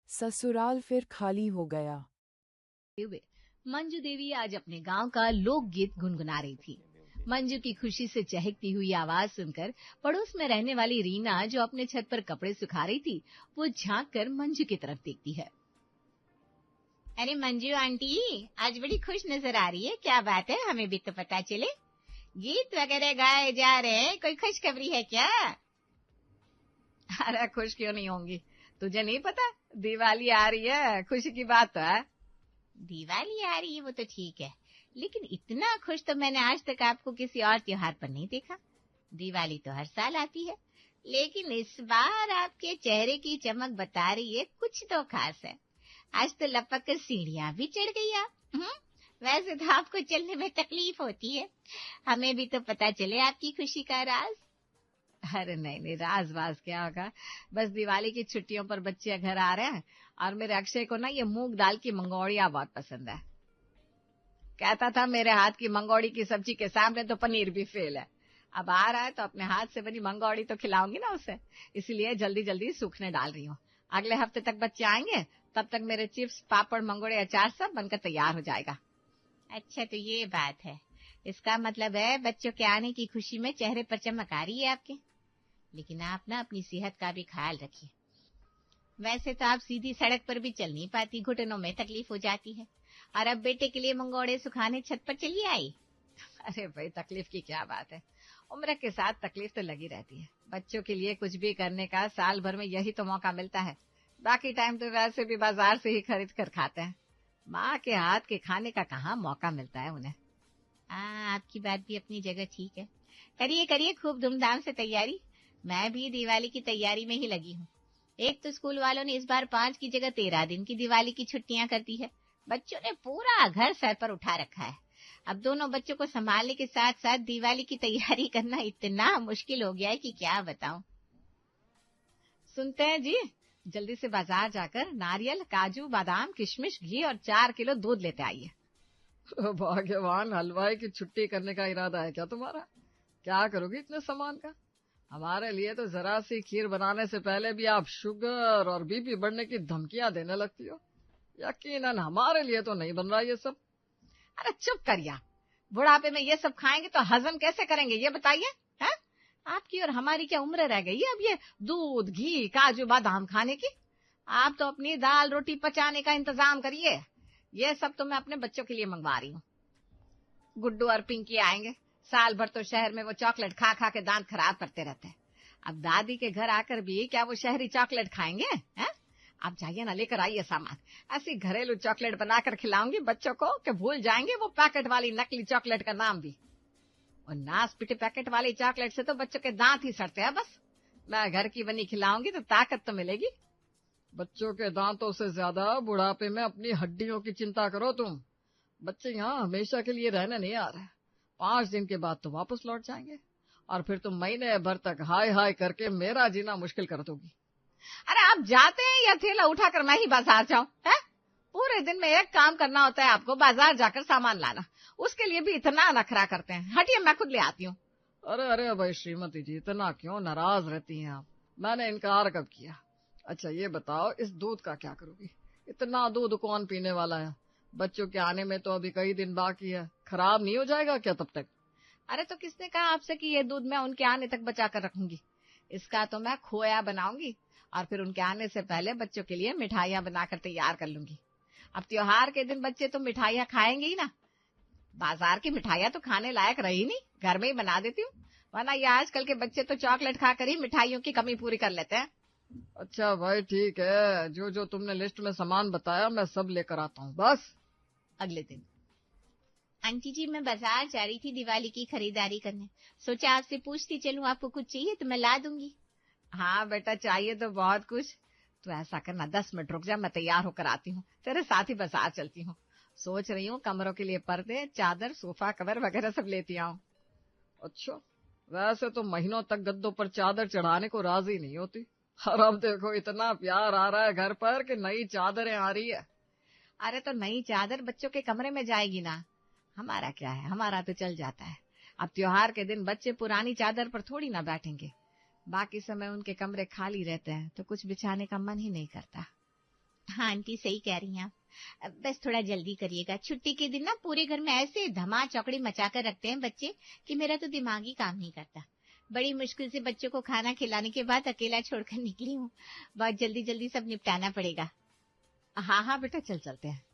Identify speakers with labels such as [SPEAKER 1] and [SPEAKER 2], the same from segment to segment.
[SPEAKER 1] ससुराल फिर खाली हो गया।
[SPEAKER 2] हुए मंजू देवी आज अपने गांव का लोकगीत गुनगुना रही थी। मंजू की खुशी से चहकती हुई आवाज सुनकर पड़ोस में रहने वाली रीना, जो अपने छत पर कपड़े सुखा रही थी, वो झांक कर मंजू की तरफ देखती है। अरे मंजू आंटी, आज बड़ी खुश नजर आ रही है, क्या बात है? हमें भी तो पता चले। गीत वगैरह गाए जा रहे हैं, कोई खुशखबरी है क्या? अरे खुश क्यों नहीं होंगी, तुझे नहीं पता दिवाली आ रही है, खुशी की बात तो है। दिवाली आ रही है वो तो ठीक है, लेकिन इतना खुश तो मैंने आज तक आपको किसी और त्योहार पर नहीं देखा। दिवाली तो हर साल आती है, लेकिन इस बार आपके चेहरे की चमक बता रही है कुछ तो खास है। आज तो लपक कर सीढ़ियां भी चढ़ गई आप। वैसे तो आपको चलने में तकलीफ होती है, हमें भी तो पता चले आपकी खुशी का राज। अरे नहीं नहीं, राज वाज क्या होगा, बस दिवाली की छुट्टियों पर बच्चे घर आ रहे हैं और मेरे अक्षय को ना ये मूंग दाल की मंगोड़ियां बहुत पसंद है। कहता था मेरे हाथ की मंगोड़ी की सब्जी के सामने तो पनीर भी फेल है। अब आ रहा है तो अपने हाथ से बनी मंगोड़ी तो खिलाऊंगी ना उसे, इसलिए जल्दी जल्दी सूखने डाल रही हूँ। अगले हफ्ते तक बच्चे आएंगे, तब तक मेरे चिप्स पापड़ मंगोड़े अचार सब बनकर तैयार हो जाएगा। अच्छा तो ये बात है, इसका मतलब है बच्चों के आने की खुशी में चेहरे पर चमक आ रही है आपके। लेकिन आप ना अपनी सेहत का भी ख्याल रखिए। वैसे तो आप सीधी सड़क पर भी चल नहीं पाती, घुटनों में तकलीफ हो जाती है, और अब बेटे के लिए मंगोड़े सुखाने छत पर चली आई। अरे भाई, तकलीफ की क्या बात है, उम्र के साथ तकलीफ तो लगी रहती है। बच्चों के लिए कुछ भी करने का साल भर में यही तो मौका मिलता है, बाकी टाइम तो वैसे भी बाजार से ही खरीद कर खाते हैं। माँ के हाथ के खाने का कहाँ मौका मिलता है उन्हें। आपकी बात भी अपनी जगह ठीक है। करिए करिए खूब धूमधाम से तैयारी। मैं भी दिवाली की तैयारी में ही लगी हूँ। एक तो स्कूल वालों ने इस बार 5 की जगह 13 दिन की दिवाली की छुट्टियां कर दी है। बच्चों ने पूरा घर सर पर उठा रखा है। अब दोनों बच्चों को संभालने के साथ साथ दिवाली की तैयारी करना इतना मुश्किल हो गया है कि क्या बताऊं। सुनते हैं जी, जल्दी से बाजार जाकर नारियल, काजू, बादाम, किशमिश, घी और 4 किलो दूध लेते आइए। भाग्यवान, हलवाई की छुट्टी करने का इरादा है क्या तुम्हारा? क्या करोगी इतने सामान का? हमारे लिए तो जरा सी खीर बनाने से पहले भी आप शुगर और बीपी बढ़ने की धमकियां देने लगती हो। यकीनन हमारे लिए तो नहीं बन रहा ये सब। अरे चुप करिए, बुढ़ापे में ये सब खाएंगे तो हजम कैसे करेंगे ये बताइए। हैं? आपकी और हमारी क्या उम्र रह गई है अब ये दूध, घी, काजू, बादाम खाने की? आप तो अपनी दाल रोटी पचाने का इंतजाम करिए। ये सब तो मैं अपने बच्चों के लिए मंगवा रही हूँ। गुड्डू और पिंकी आएंगे, साल भर तो शहर में वो चॉकलेट खा खा के दांत खराब करते रहते हैं। अब दादी के घर आकर भी क्या वो शहरी चॉकलेट खाएंगे? हैं? आप जाइए ना, लेकर आइए सामान। ऐसी घरेलू चॉकलेट बनाकर खिलाऊंगी बच्चों को कि भूल जाएंगे वो पैकेट वाली नकली चॉकलेट का नाम भी। और नास पिटे पैकेट वाली चॉकलेट से तो बच्चों के दांत ही सड़ते हैं बस। मैं घर की बनी खिलाऊंगी तो ताकत तो मिलेगी। बच्चों के दांतों से ज्यादा बुढ़ापे में अपनी हड्डियों की चिंता करो तुम। बच्चे यहाँ हमेशा के लिए रहने नहीं आ रहे, 5 दिन के बाद तो वापस लौट जाएंगे, और फिर तुम महीने भर तक हाय हाय करके मेरा जीना मुश्किल कर दोगी। अरे आप जाते हैं या थैला उठाकर मैं ही बाजार जाऊं? है? पूरे दिन में एक काम करना होता है आपको, बाजार जाकर सामान लाना। उसके लिए भी इतना नखरा करते हैं। हटिए, मैं खुद ले आती हूँ। अरे अरे भाई श्रीमती जी, इतना क्यों नाराज रहती हैं आप? मैंने इनकार कब किया? अच्छा ये बताओ, इस दूध का क्या करोगी? इतना दूध कौन पीने वाला है? बच्चों के आने में तो अभी कई दिन बाकी है, खराब नहीं हो जाएगा क्या तब तक? अरे तो किसने कहा आपसे कि ये दूध मैं उनके आने तक बचा कर रखूंगी? इसका तो मैं खोया बनाऊंगी और फिर उनके आने से पहले बच्चों के लिए मिठाइयां बनाकर तैयार कर लूंगी। अब त्योहार के दिन बच्चे तो मिठाइयां खाएंगे ही ना। बाजार की मिठाइयां तो खाने लायक रही नहीं, घर में ही बना देती हूँ, वरना ये आजकल के बच्चे तो चॉकलेट खाकर ही मिठाइयों की कमी पूरी कर लेते हैं। अच्छा भाई ठीक है, जो जो तुमने लिस्ट में सामान बताया मैं सब लेकर आता हूँ बस। अगले दिन, आंटी जी मैं बाजार जा रही थी दिवाली की खरीदारी करने, सोचा आपसे पूछती चलूं, आपको कुछ चाहिए तो मैं ला दूंगी। हाँ बेटा, चाहिए तो बहुत कुछ। तो ऐसा करना, 10 मिनट रुक जा, मैं तैयार होकर आती हूँ, तेरे साथ ही बाजार चलती हूँ। सोच रही हूँ कमरों के लिए पर्दे, चादर, सोफा कवर वगैरह सब लेती आऊं। अच्छा, वैसे तो महीनों तक गद्दों पर चादर चढ़ाने को राजी नहीं होती, और अब देखो इतना प्यार आ रहा है घर पर कि नई चादरें आ रही है। अरे तो नई चादर बच्चों के कमरे में जाएगी ना, हमारा क्या है, हमारा तो चल जाता है। अब त्योहार के दिन बच्चे पुरानी चादर पर थोड़ी ना बैठेंगे, बाकी समय उनके कमरे खाली रहते हैं तो कुछ बिछाने का मन ही नहीं करता। हाँ आंटी, सही कह रही हैं आप। बस थोड़ा जल्दी करिएगा। छुट्टी के दिन ना पूरे घर में ऐसे धमा चौकड़ी मचा कर रखते हैं बच्चे कि मेरा तो दिमाग ही काम नहीं करता। बड़ी मुश्किल से बच्चों को खाना खिलाने के बाद अकेला छोड़कर निकली हूँ। बहुत जल्दी जल्दी सब निपटाना पड़ेगा। हाँ हाँ बेटा, चल चलते हैं।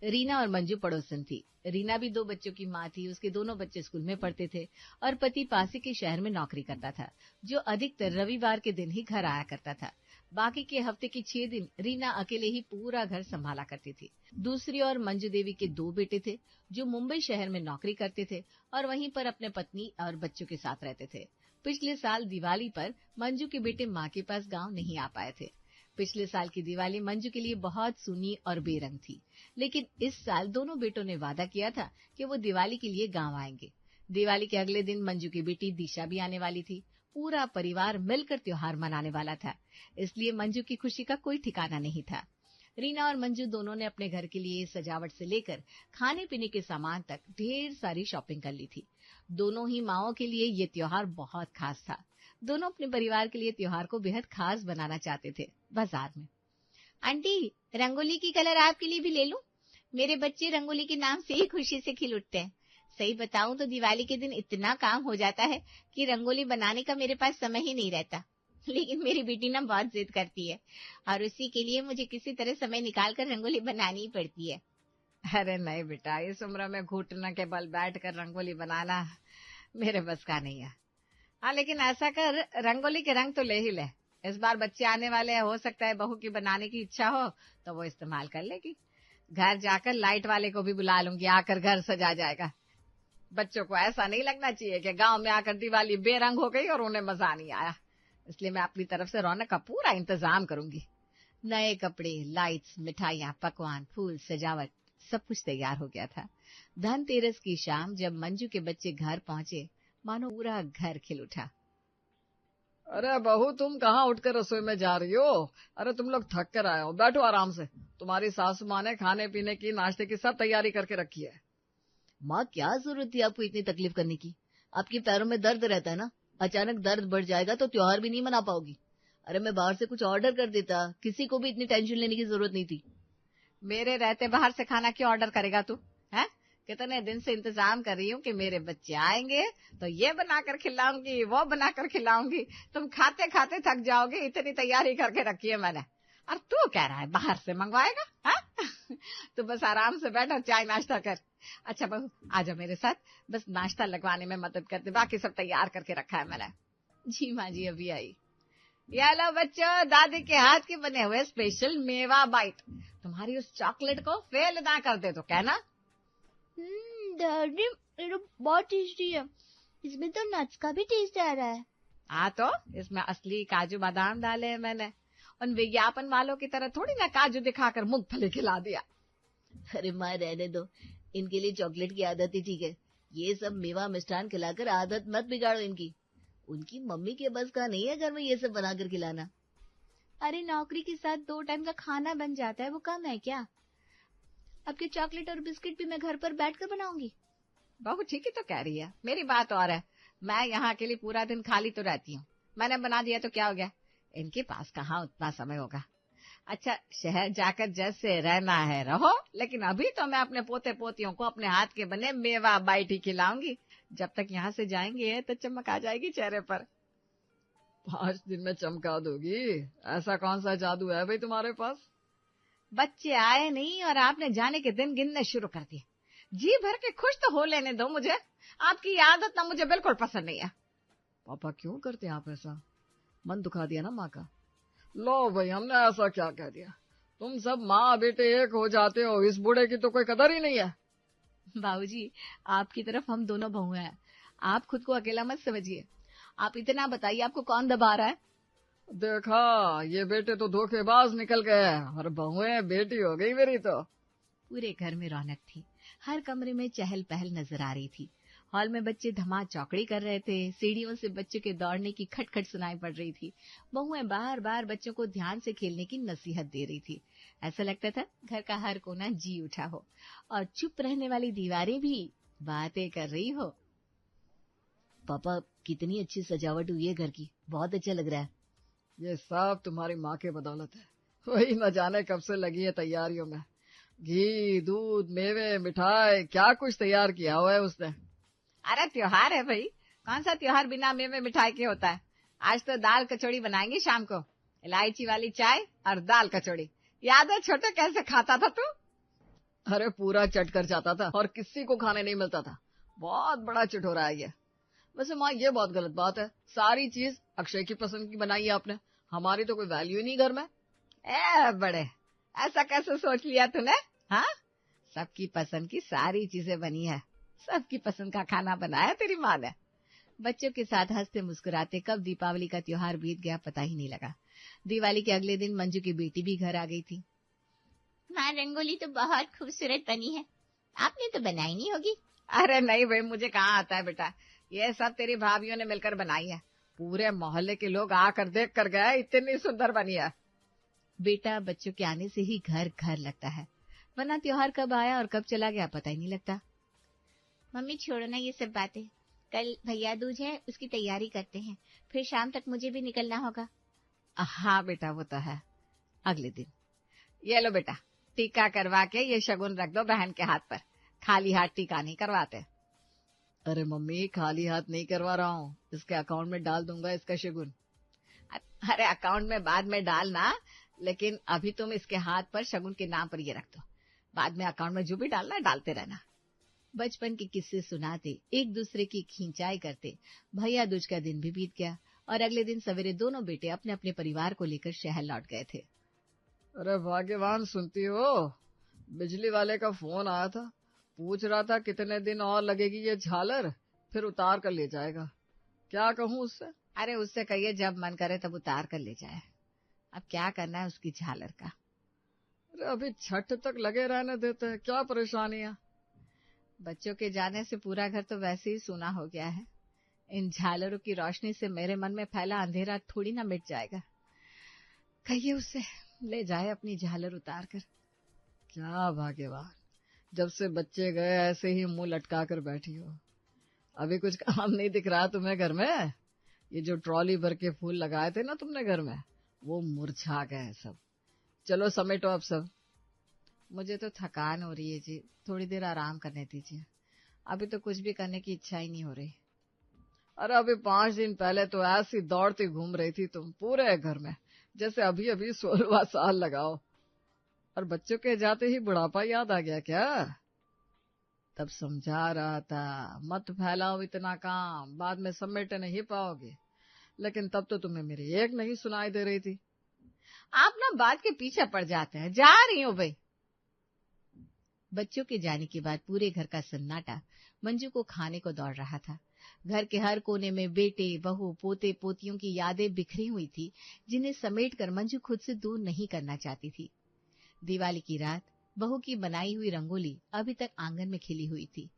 [SPEAKER 2] रीना और मंजू पड़ोसन थी। रीना भी 2 बच्चों की माँ थी। उसके दोनों बच्चे स्कूल में पढ़ते थे और पति पास ही के शहर में नौकरी करता था, जो अधिकतर रविवार के दिन ही घर आया करता था। बाकी के हफ्ते के 6 दिन रीना अकेले ही पूरा घर संभाला करती थी। दूसरी ओर मंजू देवी के 2 बेटे थे, जो मुंबई शहर में नौकरी करते थे और वहीं पर अपने पत्नी और बच्चों के साथ रहते थे। पिछले साल दिवाली पर मंजू के बेटे माँ के पास गाँव नहीं आ पाए थे। पिछले साल की दिवाली मंजू के लिए बहुत सूनी और बेरंग थी, लेकिन इस साल दोनों बेटों ने वादा किया था कि वो दिवाली के लिए गांव आएंगे। दिवाली के अगले दिन मंजू की बेटी दिशा भी आने वाली थी। पूरा परिवार मिलकर त्योहार मनाने वाला था, इसलिए मंजू की खुशी का कोई ठिकाना नहीं था। रीना और मंजू दोनों ने अपने घर के लिए सजावट से लेकर खाने पीने के सामान तक ढेर सारी शॉपिंग कर ली थी। दोनों ही माओं के लिए ये त्योहार बहुत खास था। दोनों अपने परिवार के लिए त्योहार को बेहद खास बनाना चाहते थे। बाजार में, आंटी रंगोली की कलर आपके लिए भी ले लूं? मेरे बच्चे रंगोली के नाम से ही खुशी से खिल उठते हैं। सही बताऊं तो दिवाली के दिन इतना काम हो जाता है कि रंगोली बनाने का मेरे पास समय ही नहीं रहता। लेकिन मेरी बेटी ना बहुत जिद करती है और उसी के लिए मुझे किसी तरह समय निकाल कर रंगोली बनानी ही पड़ती है। अरे नहीं बेटा, इस उम्र में घुटने के बल बैठ कर रंगोली बनाना मेरे बस का नहीं है। हाँ लेकिन ऐसा कर, रंगोली के रंग तो ले ही ले। इस बार बच्चे आने वाले हैं, हो सकता है बहू की बनाने की इच्छा हो तो वो इस्तेमाल कर लेगी। घर जाकर लाइट वाले को भी बुला लूंगी, आकर घर सजा जाएगा। बच्चों को ऐसा नहीं लगना चाहिए कि गांव में आकर दिवाली बेरंग हो गई और उन्हें मजा नहीं आया। इसलिए मैं अपनी तरफ से रौनक का पूरा इंतजाम करूंगी। नए कपड़े, लाइट्स, मिठाइयाँ, पकवान, फूल, सजावट, सब कुछ तैयार हो गया था। धनतेरस की शाम जब मंजू के बच्चे घर पहुंचे, मानो पूरा घर खिल उठा।
[SPEAKER 3] अरे बहू, तुम कहाँ उठकर रसोई में जा रही हो? अरे तुम लोग थक कर आए हो, बैठो आराम से। तुम्हारी सासू माँ ने खाने पीने की, नाश्ते की सब तैयारी करके रखी है।
[SPEAKER 4] माँ, क्या जरूरत थी आपको इतनी तकलीफ करने की? आपके पैरों में दर्द रहता है ना, अचानक दर्द बढ़ जाएगा तो त्योहार भी नहीं मना पाओगी। अरे मैं बाहर से कुछ ऑर्डर कर देता, किसी को भी इतनी टेंशन लेने की जरूरत नहीं थी।
[SPEAKER 2] मेरे रहते बाहर से खाना क्यों ऑर्डर करेगा तू? है कितने दिन से इंतजाम कर रही हूँ कि मेरे बच्चे आएंगे तो ये बनाकर खिलाऊंगी, वो बनाकर खिलाऊंगी। तुम खाते खाते थक जाओगे, इतनी तैयारी करके रखी है मैंने। और तू कह रहा है बाहर से मंगवाएगा? हाँ तो बस आराम से बैठो, चाय नाश्ता कर। अच्छा बहू, आजा मेरे साथ, बस नाश्ता लगवाने में मदद कर दे, बाकी सब तैयार करके रखा है मैंने। जी माँ जी, अभी आई। ये लो बच्चों, दादी के हाथ के बने हुए स्पेशल मेवा बाइट। तुम्हारी उस चॉकलेट को फेल ना कर दे तो कहना।
[SPEAKER 5] दादी, ये बहुत टेस्टी है। इसमें तो नट्स का भी टेस्ट आ रहा है।
[SPEAKER 2] हाँ तो इसमें असली काजू बादाम डाले हैं मैंने। उन विज्ञापन वालों की तरह थोड़ी ना काजू दिखाकर मूंगफली खिला दिया।
[SPEAKER 4] अरे माँ, रहने दो, इनके लिए चॉकलेट की आदत ही ठीक है। ये सब मेवा मिष्ठान खिलाकर आदत मत बिगाड़ो इनकी। उनकी मम्मी के बस का नहीं है घर में ये सब बनाकर खिलाना।
[SPEAKER 5] अरे नौकरी के साथ 2 टाइम का खाना बन जाता है, वो कम है क्या? आपके चॉकलेट और बिस्किट भी मैं घर पर बैठकर बनाऊंगी।
[SPEAKER 2] बहू ठीक ही तो कह रही है, मेरी बात और है। मैं यहाँ के लिए पूरा दिन खाली तो रहती हूँ, मैंने बना दिया तो क्या हो गया? इनके पास कहाँ उतना समय होगा। अच्छा, शहर जाकर जैसे रहना है रहो, लेकिन अभी तो मैं अपने पोते पोतियों को अपने हाथ के बने मेवा बाइट ही खिलाऊंगी। जब तक यहाँ से जाएंगे तो चमक आ जाएगी चेहरे पर।
[SPEAKER 3] 5 दिन में चमका दोगी? ऐसा कौन सा जादू है भाई तुम्हारे पास?
[SPEAKER 2] बच्चे आए नहीं और आपने जाने के दिन गिनने शुरू कर दिए। जी भर के खुश तो हो लेने दो मुझे। आपकी आदत ना मुझे बिल्कुल पसंद नहीं है।
[SPEAKER 3] पापा क्यों करते हैं आप ऐसा? मन दुखा दिया ना माँ का। लो भाई, हमने ऐसा क्या कह दिया? तुम सब माँ बेटे एक हो जाते हो, इस बूढ़े की तो कोई कदर ही नहीं है।
[SPEAKER 5] बाबूजी, आपकी तरफ हम दोनों बहुएं हैं, आप खुद को अकेला मत समझिए। आप इतना बताइए, आपको कौन दबा रहा है?
[SPEAKER 3] देखा, ये बेटे तो धोखेबाज निकल गए और बहुएं बेटी हो गई मेरी तो।
[SPEAKER 2] पूरे घर में रौनक थी, हर कमरे में चहल पहल नजर आ रही थी। हॉल में बच्चे धमा चौकड़ी कर रहे थे, सीढ़ियों से बच्चों के दौड़ने की खटखट सुनाई पड़ रही थी। बहुएं बार बार बच्चों को ध्यान से खेलने की नसीहत दे रही थी। ऐसा लगता था घर का हर कोना जी उठा हो और चुप रहने वाली दीवारें भी बातें कर रही हो।
[SPEAKER 4] पापा, कितनी अच्छी सजावट हुई है घर की, बहुत अच्छा लग रहा है।
[SPEAKER 3] ये सब तुम्हारी माँ के बदौलत है। वही न जाने कब से लगी है तैयारियों में। घी, दूध, मेवे, मिठाई, क्या कुछ तैयार किया हुआ है उसने।
[SPEAKER 2] अरे त्योहार है भाई, कौन सा त्योहार बिना मेवे मिठाई के होता है। आज तो दाल कचौड़ी बनाएंगे शाम को, इलायची वाली चाय और दाल कचौड़ी। याद है छोटे कैसे खाता था तू?
[SPEAKER 3] अरे पूरा चट कर जाता था और किसी को खाने नहीं मिलता था। बहुत बड़ा चिढ़ोरा है ये। वैसे माँ ये बहुत गलत बात है, सारी चीज अक्षय की पसंद की बनाई है आपने, हमारी तो कोई वैल्यू ही नहीं घर में।
[SPEAKER 2] ए बड़े, ऐसा कैसे सोच लिया तूने? हाँ, सबकी पसंद की सारी चीजें बनी है, सबकी पसंद का खाना बनाया तेरी माँ ने। बच्चों के साथ हंसते मुस्कुराते कब दीपावली का त्योहार बीत गया पता ही नहीं लगा। दिवाली के अगले दिन मंजू की बेटी भी घर आ गई थी।
[SPEAKER 5] माँ रंगोली तो बहुत खूबसूरत बनी है, आपने तो बनाई नहीं होगी।
[SPEAKER 2] अरे नहीं भाई, मुझे कहाँ आता है बेटा, ये सब तेरी भाभीियों ने मिलकर बनाई है। पूरे मोहल्ले के लोग आकर देख कर गए, इतनी सुंदर बनी है।
[SPEAKER 4] बेटा बच्चों के आने से ही घर घर लगता है, वरना त्योहार कब आया और कब चला गया पता ही नहीं लगता।
[SPEAKER 5] मम्मी छोड़ो ना ये सब बातें, कल भैया दूज है, उसकी तैयारी करते हैं, फिर शाम तक मुझे भी निकलना होगा।
[SPEAKER 2] हाँ बेटा वो तो है। अगले दिन ये लो बेटा, टीका करवा के ये शगुन रख दो बहन के हाथ पर, खाली हाथ टीका नहीं करवाते।
[SPEAKER 3] अरे मम्मी खाली हाथ नहीं करवा रहा हूँ, इसके अकाउंट में डाल दूंगा इसका शगुन।
[SPEAKER 2] अरे अकाउंट में बाद में डालना, लेकिन अभी तुम इसके हाथ पर शगुन के नाम पर ये रख दो, बाद में अकाउंट में जो भी डालना डालते रहना।
[SPEAKER 4] बचपन के किस्से सुनाते, एक दूसरे की खींचाई करते भैया दूज का दिन भी बीत गया और अगले दिन सवेरे दोनों बेटे अपने अपने परिवार को लेकर शहर लौट गए थे।
[SPEAKER 3] अरे भाग्यवान, सुनती हो, बिजली वाले का फोन आया था, पूछ रहा था कितने दिन और लगेगी ये झालर, फिर उतार कर ले जाएगा। क्या कहूँ उससे?
[SPEAKER 2] अरे उससे कहिए जब मन करे तब उतार कर ले जाए, अब क्या करना है उसकी झालर का।
[SPEAKER 3] अरे अभी छठ तक लगे रहने देते हैं, क्या परेशानी है।
[SPEAKER 2] बच्चों के जाने से पूरा घर तो वैसे ही सूना हो गया है, इन झालरों की रोशनी से मेरे मन में फैला अंधेरा थोड़ी ना मिट जाएगा। कहिए उससे ले जाए अपनी झालर उतार कर।
[SPEAKER 3] क्या भाग्यवान, जब से बच्चे गए ऐसे ही मुंह लटका कर बैठी हो। अभी कुछ काम नहीं दिख रहा तुम्हें घर में? ये जो ट्रॉली भर के फूल लगाए थे ना तुमने घर में, वो मुरझा गए सब। चलो समेटो अब सब।
[SPEAKER 2] मुझे तो थकान हो रही है जी, थोड़ी देर आराम करने दीजिए, अभी तो कुछ भी करने की इच्छा ही नहीं हो रही।
[SPEAKER 3] अरे अभी 5 दिन पहले तो ऐसी दौड़ती घूम रही थी तुम पूरे घर में, जैसे अभी अभी 16वां साल लगाओ। और बच्चों के जाते ही बुढ़ापा याद आ गया क्या? तब समझा रहा था मत फैलाओ इतना काम, बाद में समेट नहीं पाओगे, लेकिन तब तो तुम्हें मेरी एक नहीं सुनाई दे रही थी।
[SPEAKER 2] आप ना बात के पीछे पड़ जाते हैं, जा रही हूँ भाई।
[SPEAKER 4] बच्चों के जाने के बाद पूरे घर का सन्नाटा मंजू को खाने को दौड़ रहा था। घर के हर कोने में बेटे बहू पोते पोतियों की यादें बिखरी हुई थी, जिन्हें समेट कर मंजू खुद से दूर नहीं करना चाहती थी। दिवाली की रात बहू की बनाई हुई रंगोली अभी तक आंगन में खिली हुई थी।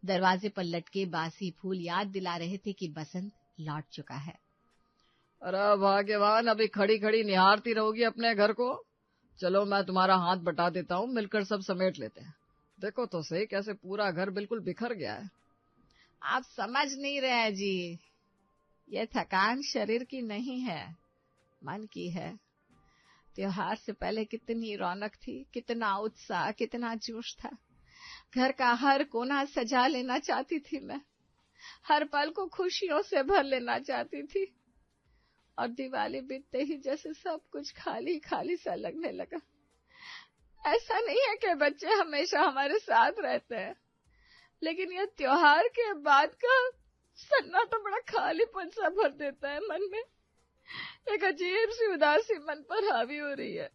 [SPEAKER 4] दरवाजे पर लटके बासी फूल याद दिला रहे थे कि बसंत लौट चुका है।
[SPEAKER 3] अरे भाग्यवान, अभी खड़ी खड़ी निहारती रहोगी अपने घर को? चलो मैं तुम्हारा हाथ बटा देता हूँ, मिलकर सब समेट लेते हैं। देखो तो सही कैसे पूरा घर बिल्कुल बिखर गया है।
[SPEAKER 2] आप समझ नहीं रहे जी, ये थकान शरीर की नहीं है, मन की है। त्योहार से पहले कितनी रौनक थी, कितना उत्साह, कितना जोश था। घर का हर कोना सजा लेना चाहती थी मैं, हर पल को खुशियों से भर लेना चाहती थी। और दिवाली बीतते ही जैसे सब कुछ खाली खाली सा लगने लगा। ऐसा नहीं है कि बच्चे हमेशा हमारे साथ रहते हैं, लेकिन यह त्योहार के बाद का सन्नाटा बड़ा खालीपन सा भर देता है मन में। एक अजीब सी उदासी मन पर हावी हो रही है।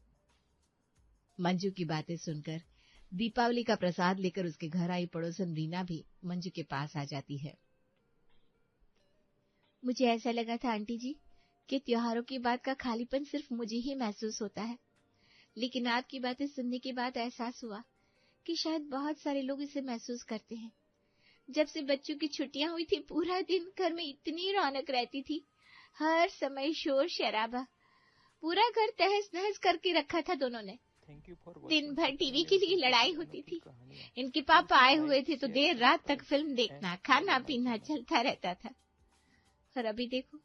[SPEAKER 4] मंजू की बातें सुनकर दीपावली का प्रसाद लेकर उसके घर आई पड़ोसन रीना भी मंजू के पास आ जाती है।
[SPEAKER 5] मुझे ऐसा लगा था आंटी जी कि त्योहारों की बात का खालीपन सिर्फ मुझे ही महसूस होता है, लेकिन आपकी बातें सुनने के बाद एहसास हुआ कि शायद बहुत सारे लोग इसे महसूस करते हैं। जब से बच्चों की छुट्टियां हुई थी, पूरा दिन घर में इतनी रौनक रहती थी, हर समय शोर शराबा, पूरा घर तहस नहस करके रखा था दोनों ने। दिन भर टीवी के लिए लड़ाई होती थी। इनके पापा आए हुए थे तो देर रात तक फिल्म देखना, खाना पीना चलता रहता था। और अभी देखो